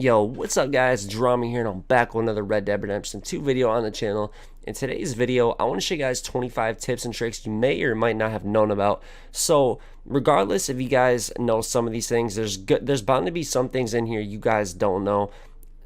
Yo, what's up guys, Drama here, and I'm back with another Red Dead Redemption 2 video on the channel. In today's video, I want to show you guys 25 tips and tricks you may or might not have known about. So, regardless if you guys know some of these things, there's bound to be some things in here you guys don't know.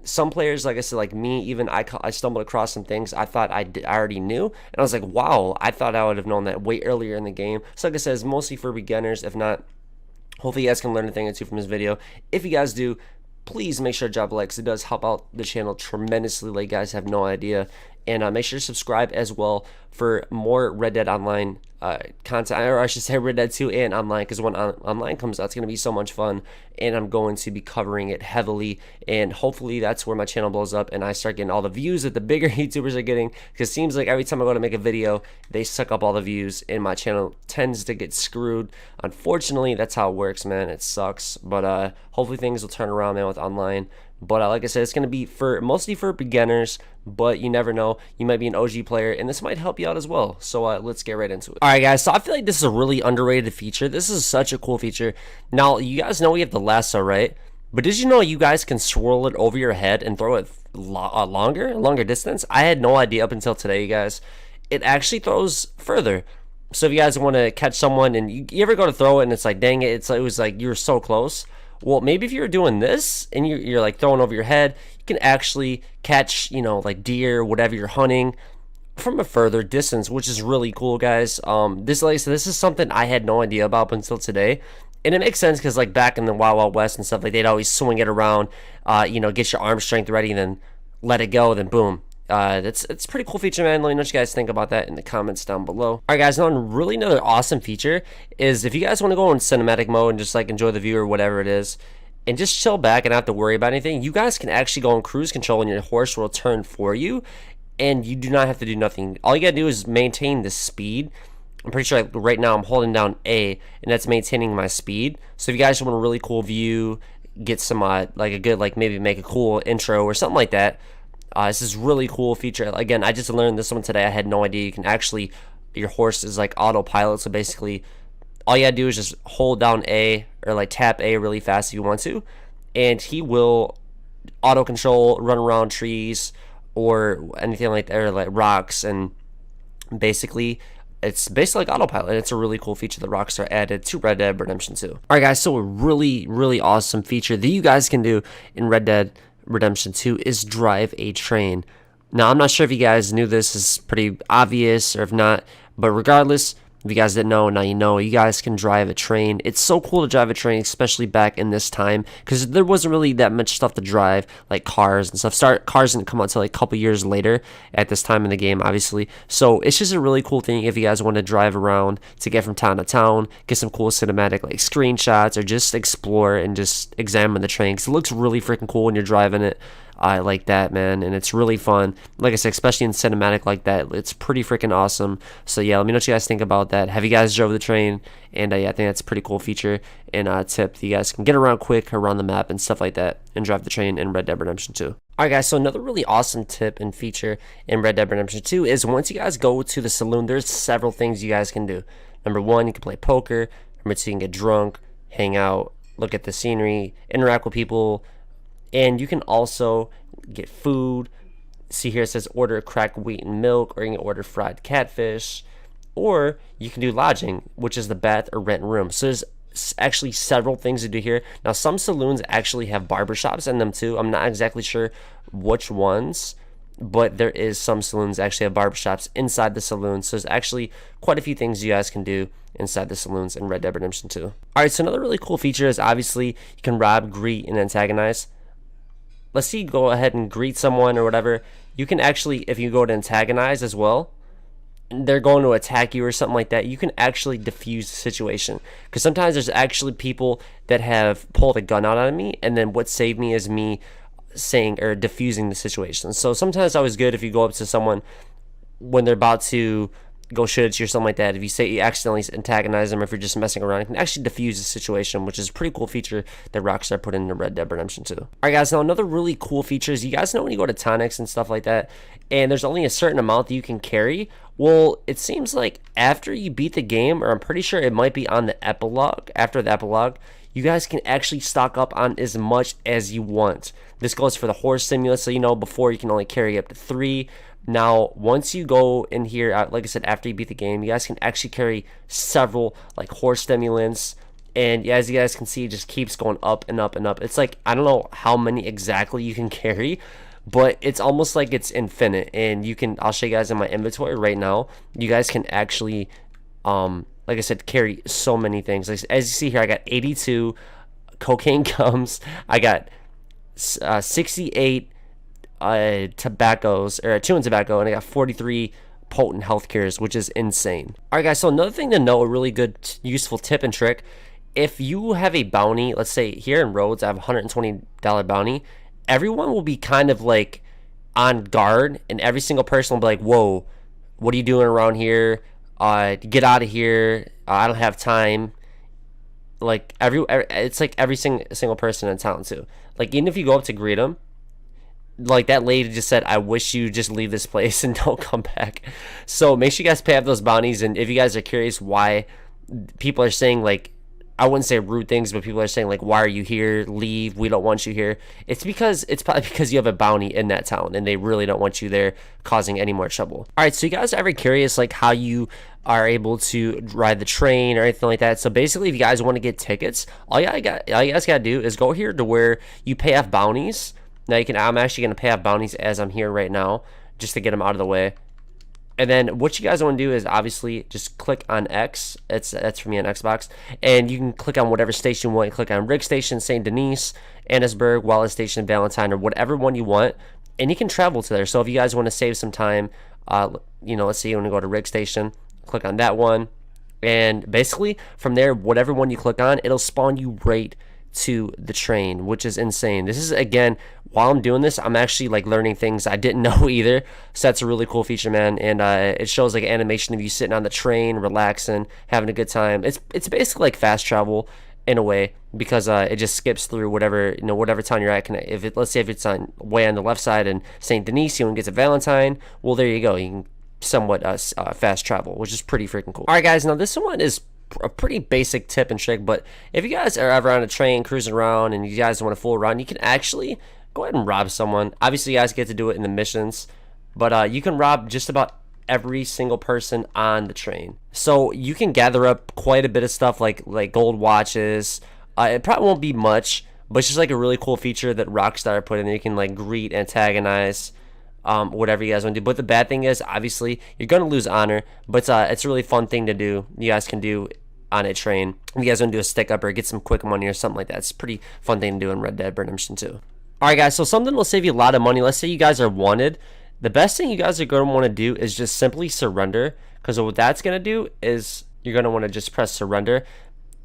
Some players, like I said, like me, even I stumbled across some things I thought I already knew, and I was like, wow, I thought I would have known that way earlier in the game. So like I said, it's mostly for beginners. If not, hopefully you guys can learn a thing or two from this video. If you guys do, please make sure to drop a like, because it does help out the channel tremendously, like you guys have no idea. And make sure to subscribe as well for more Red Dead Online content, or I should say Red Dead 2 and online, because when online comes out, it's going to be so much fun, and I'm going to be covering it heavily, and hopefully that's where my channel blows up and I start getting all the views that the bigger YouTubers are getting, because it seems like every time I go to make a video, they suck up all the views, and my channel tends to get screwed. Unfortunately, that's how it works, man. It sucks, but hopefully things will turn around, man, with online. But like I said, it's going to be mostly for beginners, but you never know. You might be an OG player, and this might help you out as well. So let's get right into it. All right, guys, so I feel like this is a really underrated feature. This is such a cool feature. Now, you guys know we have the lasso, right? But did you know you guys can swirl it over your head and throw it a longer distance? I had no idea up until today, you guys. It actually throws further. So if you guys want to catch someone, and you ever go to throw it, and it's like, dang it, it was like you were so close. Well, maybe if you're doing this and you're like throwing over your head, you can actually catch, like deer, whatever you're hunting, from a further distance, which is really cool, guys. This, like I said, this is something I had no idea about up until today. And it makes sense because, like, back in the Wild Wild West and stuff, like, they'd always swing it around, get your arm strength ready, and then let it go, then boom. It's a pretty cool feature, man. Let me know what you guys think about that in the comments down below. Alright guys, now really another awesome feature is if you guys want to go in cinematic mode and just like enjoy the view or whatever it is, and just chill back and not have to worry about anything, you guys can actually go in cruise control and your horse will turn for you, and you do not have to do nothing. All you gotta do is maintain the speed. I'm pretty sure right now I'm holding down A, and that's maintaining my speed. So if you guys want a really cool view, get some like a good, like, maybe make a cool intro or something like that, this is really cool feature. Again, I just learned this one today. I had no idea you can actually, your horse is like autopilot, so basically all you gotta do is just hold down A, or like tap A really fast if you want to, and he will auto control, run around trees or anything like that, or like rocks, and basically it's basically like autopilot. It's a really cool feature that Rockstar added to Red Dead Redemption 2. Alright guys, so a really awesome feature that you guys can do in Red Dead Redemption 2 is drive a train. Now, I'm not sure if you guys knew this is pretty obvious or if not, but regardless, if you guys didn't know, now you know. You guys can drive a train. It's so cool to drive a train, especially back in this time, because there wasn't really that much stuff to drive, like cars and stuff. Cars didn't come out until like a couple years later at this time in the game, obviously. So it's just a really cool thing if you guys want to drive around to get from town to town, get some cool cinematic like screenshots, or just explore and just examine the train, because it looks really freaking cool when you're driving it. I like that, man, and it's really fun. Like I said, especially in cinematic like that, it's pretty freaking awesome. So yeah, let me know what you guys think about that. Have you guys drove the train? And yeah, I think that's a pretty cool feature and tip that you guys can get around quick around the map and stuff like that, and drive the train in Red Dead Redemption 2. Alright guys, so another really awesome tip and feature in Red Dead Redemption 2 is once you guys go to the saloon, there's several things you guys can do. Number one, you can play poker. Number two, you can get drunk, hang out, look at the scenery, interact with people. And you can also get food. See here, it says order cracked wheat and milk, or you can order fried catfish, or you can do lodging, which is the bath or rent room. So there's actually several things to do here. Now, some saloons actually have barbershops in them too. I'm not exactly sure which ones, but there is some saloons that actually have barbershops inside the saloon. So there's actually quite a few things you guys can do inside the saloons in Red Dead Redemption 2. Alright, so another really cool feature is obviously you can rob, greet, and antagonize. Let's see, go ahead and greet someone or whatever. You can actually, if you go to antagonize as well, and they're going to attack you or something like that, you can actually diffuse the situation. Because sometimes there's actually people that have pulled a gun out on me, and then what saved me is me saying or diffusing the situation. So sometimes it's always good if you go up to someone when they're about to go shoot at you or something like that. If you say you accidentally antagonize them, or if you're just messing around, you can actually diffuse the situation, which is a pretty cool feature that Rockstar put into Red Dead Redemption 2. Alright guys, now another really cool feature is, you guys know when you go to tonics and stuff like that, and there's only a certain amount that you can carry. Well, it seems like after you beat the game, or I'm pretty sure it might be on the epilogue, after the epilogue, you guys can actually stock up on as much as you want. This goes for the horse stimulus. So, you know, before you can only carry up to 3. Now, once you go in here, like I said, after you beat the game, you guys can actually carry several like horse stimulants. And as you guys can see, it just keeps going up and up and up. It's like, I don't know how many exactly you can carry, but it's almost like it's infinite. And you can, I'll show you guys in my inventory right now. You guys can actually, like I said, carry so many things. As you see here, I got 82 cocaine gums. I got 68 tobaccos, or chewing tobacco, and I got 43 potent health cures, which is insane. All right, guys, so another thing to know, a really good, useful tip and trick, if you have a bounty, let's say here in Rhodes, I have a $120 bounty, everyone will be kind of like on guard, and every single person will be like, whoa, what are you doing around here? Get out of here. I don't have time. Like it's like every single person in town too. Like even if you go up to greet them, like that lady just said, I wish you just leave this place and don't come back. So make sure you guys pay off those bounties. And if you guys are curious why people are saying, like, I wouldn't say rude things, but people are saying like, why are you here? Leave. We don't want you here. It's probably because you have a bounty in that town and they really don't want you there causing any more trouble. All right, so you guys are ever curious like how you are able to ride the train or anything like that? So basically, if you guys want to get tickets, all you guys got to do is go here to where you pay off bounties. Now I'm actually going to pay off bounties as I'm here right now, just to get them out of the way. And then what you guys want to do is obviously just click on X. That's for me on Xbox. And you can click on whatever station you want. You click on Rig Station, St. Denis, Annisburg, Wallace Station, Valentine, or whatever one you want. And you can travel to there. So if you guys want to save some time, you know, let's say you want to go to Rig Station, click on that one. And basically from there, whatever one you click on, it'll spawn you right to the train, which is insane. This is, again, while I'm doing this, I'm actually like learning things I didn't know either. So that's a really cool feature, man. And it shows like an animation of you sitting on the train, relaxing, having a good time. It's basically like fast travel in a way, because it just skips through whatever town you're at. Let's say if it's way on the left side in St. Denis, you want to get to Valentine, well, there you go. You can somewhat fast travel, which is pretty freaking cool. All right, guys, now this one is a pretty basic tip and trick, but if you guys are ever on a train cruising around and you guys want to fool around, you can actually go ahead and rob someone. Obviously, you guys get to do it in the missions, but you can rob just about every single person on the train. So you can gather up quite a bit of stuff like gold watches. It probably won't be much, but it's just like a really cool feature that Rockstar put in there. You can like greet, antagonize, whatever you guys want to do. But the bad thing is, obviously, you're going to lose honor, but it's a really fun thing to do. You guys can do on a train. If you guys want to do a stick up or get some quick money or something like that, it's a pretty fun thing to do in Red Dead Redemption 2. Alright, guys, so something will save you a lot of money. Let's say you guys are wanted. The best thing you guys are going to want to do is just simply surrender, because what that's going to do is you're going to want to just press surrender.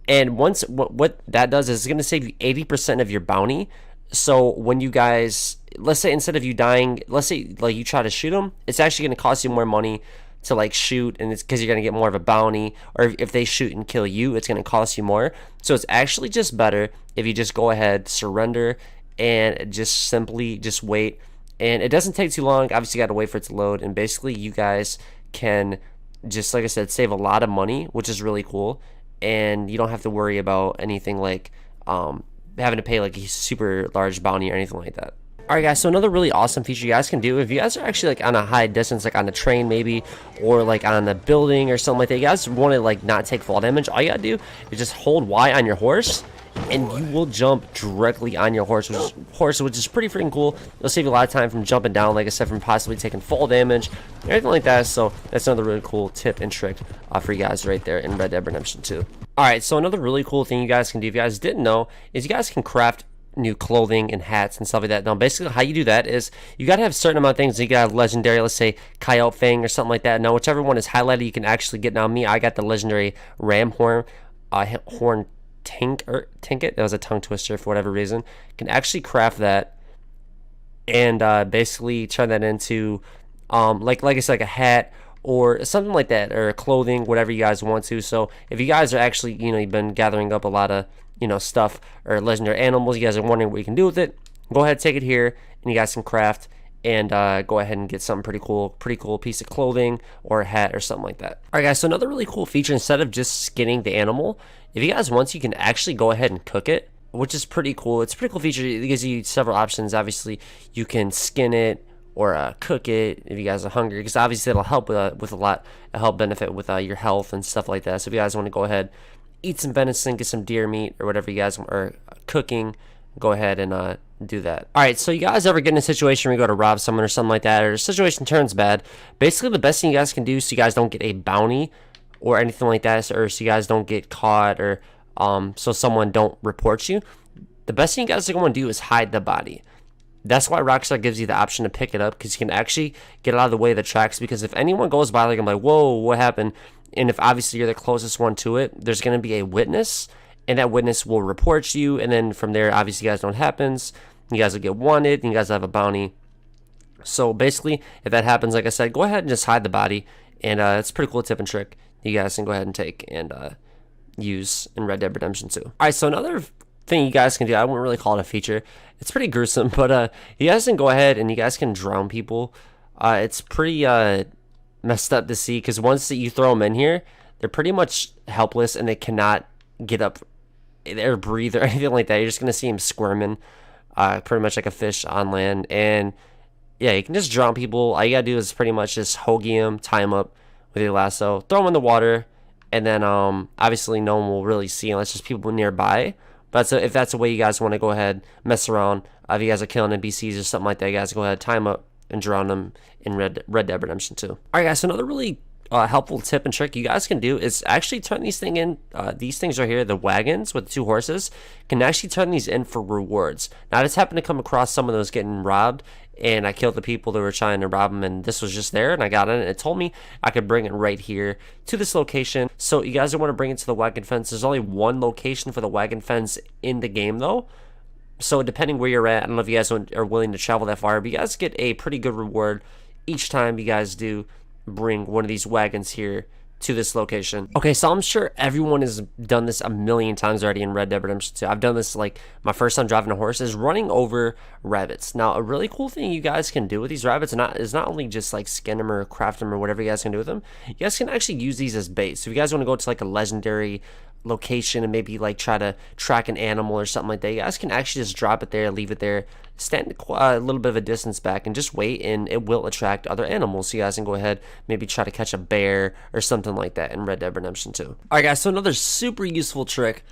And once what that does is it's going to save you 80% of your bounty. So when you guys, let's say instead of you dying, let's say like you try to shoot them, it's actually going to cost you more money to like shoot, and it's because you're going to get more of a bounty. Or if they shoot and kill you, it's going to cost you more. So it's actually just better if you just go ahead, surrender, and just simply just wait. And it doesn't take too long. Obviously, you got to wait for it to load. And basically, you guys can just, like I said, save a lot of money, which is really cool. And you don't have to worry about anything like having to pay like a super large bounty or anything like that. Alright, guys, so another really awesome feature you guys can do, if you guys are actually like on a high distance, like on a train maybe, or like on a building or something like that, you guys want to like not take fall damage, all you gotta do is just hold Y on your horse, and you will jump directly on your horse, which is pretty freaking cool. It'll save you a lot of time from jumping down, like I said, from possibly taking fall damage, everything like that. So that's another really cool tip and trick for you guys right there in Red Dead Redemption 2. Alright, so another really cool thing you guys can do, if you guys didn't know, is you guys can craft new clothing and hats and stuff like that. Now basically how you do that is you gotta have a certain amount of things. You gotta have legendary, let's say coyote fang or something like that. Now whichever one is highlighted you can actually get. Now me, I got the legendary ram horn tinket. That was a tongue twister for whatever reason. You can actually craft that and basically turn that into like I said, like a hat or something like that, or clothing, whatever you guys want to. So if you guys are actually, you've been gathering up a lot of stuff or legendary animals, you guys are wondering what you can do with it, go ahead, take it here, and you guys can craft and go ahead and get something pretty cool piece of clothing or a hat or something like that. Alright, guys, so another really cool feature, instead of just skinning the animal, if you guys want, you can actually go ahead and cook it. which is pretty cool. It's a pretty cool feature. It gives you several options. Obviously, you can skin it or cook it if you guys are hungry, because obviously it'll help with a lot. It'll help benefit with your health and stuff like that. So if you guys want to go ahead, eat some venison, get some deer meat or whatever you guys are cooking, go ahead and do that. All right, so you guys ever get in a situation where you go to rob someone or something like that, or the situation turns bad, basically the best thing you guys can do so you guys don't get a bounty or anything like that, or so you guys don't get caught, or so someone don't report you, the best thing you guys are going to do is hide the body. That's why Rockstar gives you the option to pick it up, because you can actually get out of the way of the tracks. Because if anyone goes by, like, I'm like, whoa, what happened? And if obviously you're the closest one to it, there's going to be a witness, and that witness will report you. And then from there, obviously, you guys know what happens. You guys will get wanted, and you guys have a bounty. So basically, if that happens, like I said, go ahead and just hide the body. And it's a pretty cool tip and trick you guys can go ahead and take and use in Red Dead Redemption 2. All right, so another thing you guys can do, I wouldn't really call it a feature. It's pretty gruesome, but you guys can go ahead and you guys can drown people. It's pretty messed up to see, because once that you throw them in here, they're pretty much helpless and they cannot get up or breathe or anything like that. You're just gonna see them squirming, pretty much like a fish on land. And yeah, you can just drown people. All you gotta do is pretty much just hoagie them, tie them up with your lasso, throw them in the water, and then obviously no one will really see unless there's people nearby. But if that's a way you guys want to go ahead, mess around, if you guys are killing NPCs or something like that, you guys go ahead, tie them up, and drown them in Red Dead Redemption 2. All right, guys, so another really helpful tip and trick you guys can do is actually turn these things in. These things right here, the wagons with the 2 horses, can actually turn these in for rewards. Now, I just happened to come across some of those getting robbed, and I killed the people that were trying to rob them, and this was just there, and I got in it. It told me I could bring it right here to this location. So you guys don't want to bring it to the wagon fence. There's only one location for the wagon fence in the game, though. So depending where you're at, I don't know if you guys are willing to travel that far, but you guys get a pretty good reward each time you guys do bring one of these wagons here to this location. Okay, so I'm sure everyone has done this a million times already in Red Dead Redemption 2. I've done this, like, my first time driving a horse is running over rabbits. Now, a really cool thing you guys can do with these rabbits is not only just like skin them or craft them or whatever you guys can do with them, you guys can actually use these as bait. So if you guys want to go to like a legendary location and maybe like try to track an animal or something like that, you guys can actually just drop it there, leave it there, stand a little bit of a distance back, and just wait, and it will attract other animals. So you guys can go ahead, maybe try to catch a bear or something like that in Red Dead Redemption 2. All right, guys, so another super useful trick,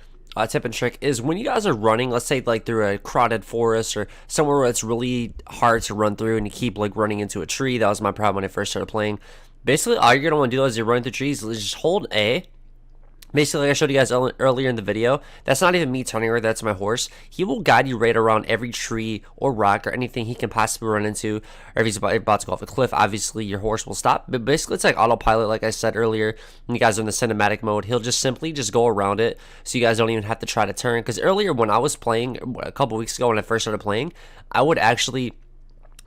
tip and trick, is when you guys are running, let's say like through a crowded forest or somewhere where it's really hard to run through and you keep like running into a tree. That was my problem when I first started playing. Basically, all you're gonna want to do as you're running through trees is just hold A. Basically, like I showed you guys earlier in the video, that's not even me turning her, that's my horse. He will guide you right around every tree or rock or anything he can possibly run into. Or if he's about to go off a cliff, obviously your horse will stop. But basically, it's like autopilot, like I said earlier. When you guys are in the cinematic mode, he'll just simply just go around it, so you guys don't even have to try to turn. Because earlier when I was playing, a couple weeks ago when I first started playing, I would actually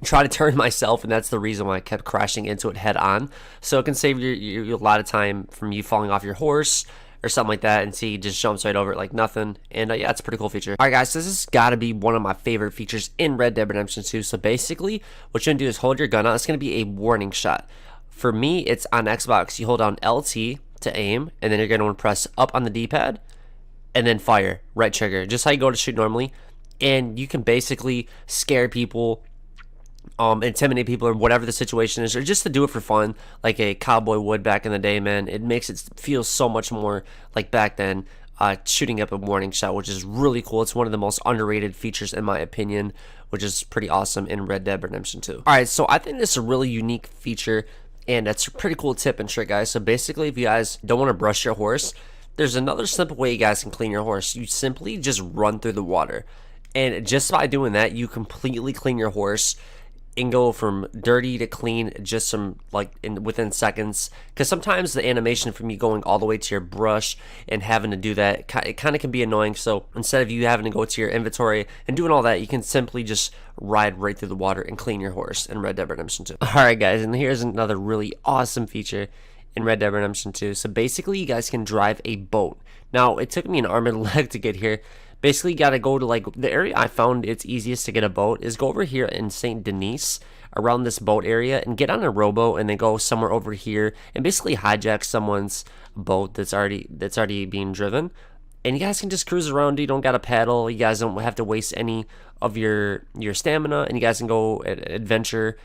try to turn myself, and that's the reason why I kept crashing into it head on. So it can save you a lot of time from you falling off your horse or something like that, and see, just jumps right over it like nothing. And yeah, it's a pretty cool feature. All right, guys, so this has got to be one of my favorite features in Red Dead Redemption 2. So basically, what you're gonna do is hold your gun out. It's gonna be a warning shot. For me, it's on Xbox. You hold down LT to aim, and then you're gonna want to press up on the D-pad, and then fire, right trigger, just how you go to shoot normally. And you can basically scare people, intimidate people, or whatever the situation is, or just to do it for fun, like a cowboy would back in the day, man. It makes it feel so much more like back then, shooting up a warning shot, which is really cool. It's one of the most underrated features in my opinion, which is pretty awesome in Red Dead Redemption 2. All right, so I think this is a really unique feature, and that's a pretty cool tip and trick, guys. So basically, if you guys don't want to brush your horse, there's another simple way you guys can clean your horse. You simply just run through the water, and just by doing that, you completely clean your horse and go from dirty to clean just some within seconds. Because sometimes the animation from you going all the way to your brush and having to do that, it kind of can be annoying. So instead of you having to go to your inventory and doing all that, you can simply just ride right through the water and clean your horse in Red Dead Redemption 2. Alright, guys, and here's another really awesome feature in Red Dead Redemption 2. So basically, you guys can drive a boat. Now, it took me an arm and a leg to get here. Basically, you gotta go to like the area I found it's easiest to get a boat is go over here in St. Denis, around this boat area, and get on a rowboat and then go somewhere over here and basically hijack someone's boat that's already being driven. and you guys can just cruise around. You don't gotta paddle. You guys don't have to waste any of your stamina, and you guys can go adventure,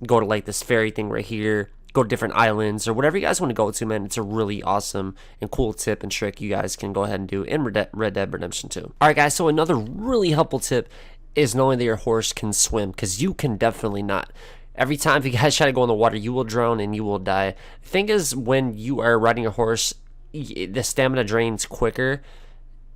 go to like this ferry thing right here, go to different islands or whatever you guys want to go to, man. It's a really awesome and cool tip and trick you guys can go ahead and do in Red Dead Redemption 2. All right, guys, so another really helpful tip is knowing that your horse can swim, because you can definitely not. Every time if you guys try to go in the water, you will drown and you will die. The thing is, when you are riding a horse, the stamina drains quicker.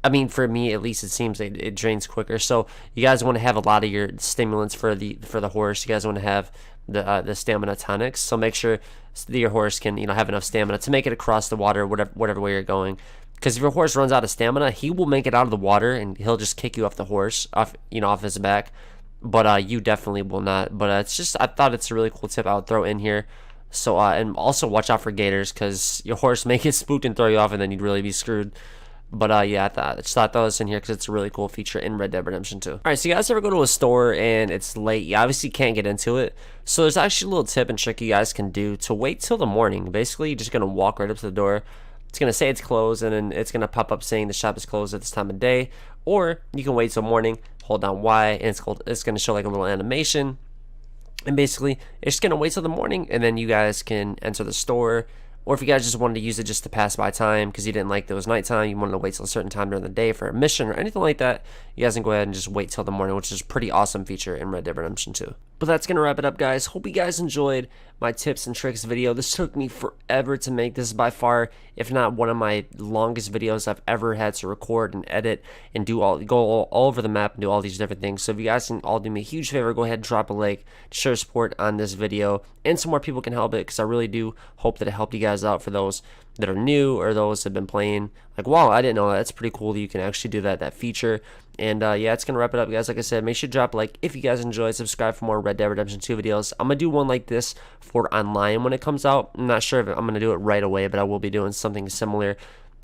I mean, for me at least, it seems it drains quicker. So you guys want to have a lot of your stimulants for the horse. You guys want to have the stamina tonics. So make sure that your horse can have enough stamina to make it across the water, whatever way you're going. Because if your horse runs out of stamina, he will make it out of the water and he'll just kick you off the horse, off his back. But you definitely will not. But it's just, I thought it's a really cool tip I would throw in here. So and also watch out for gators, because your horse may get spooked and throw you off, and then you'd really be screwed. But yeah, I just thought I'd throw this in here because it's a really cool feature in Red Dead Redemption 2. Alright, so you guys ever go to a store and it's late? You obviously can't get into it. So there's actually a little tip and trick you guys can do to wait till the morning. Basically, you're just going to walk right up to the door. It's going to say it's closed, and then it's going to pop up saying the shop is closed at this time of day. Or you can wait till morning, hold down Y, and it's going to show like a little animation. And basically, it's just going to wait till the morning, and then you guys can enter the store. Or if you guys just wanted to use it just to pass by time because you didn't like that it was nighttime, you wanted to wait till a certain time during the day for a mission or anything like that, you guys can go ahead and just wait till the morning, which is a pretty awesome feature in Red Dead Redemption 2. But that's going to wrap it up, guys. Hope you guys enjoyed my tips and tricks video. This took me forever to make. This is by far, if not one of my longest videos I've ever had to record and edit and go all over the map and do all these different things. So if you guys can all do me a huge favor, go ahead and drop a like to show support on this video, and some more people can help it, because I really do hope that it helped you guys out. For those that are new or those that have been playing, like, wow, I didn't know that. That's pretty cool that you can actually do that feature. And yeah, it's gonna wrap it up, guys. Like I said, make sure to drop a like if you guys enjoyed. Subscribe for more Red Dead Redemption 2 videos. I'm gonna do one like this for online when it comes out. I'm not sure if I'm gonna do it right away, but I will be doing something similar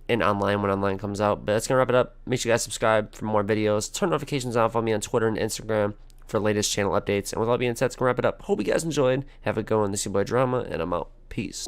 in online when online comes out. But that's gonna wrap it up. Make sure you guys subscribe for more videos. Turn notifications on. Follow me on Twitter and Instagram for latest channel updates. And with all being said, it's gonna wrap it up. Hope you guys enjoyed. Have a good one. This is your boy Drama, and I'm out. Peace.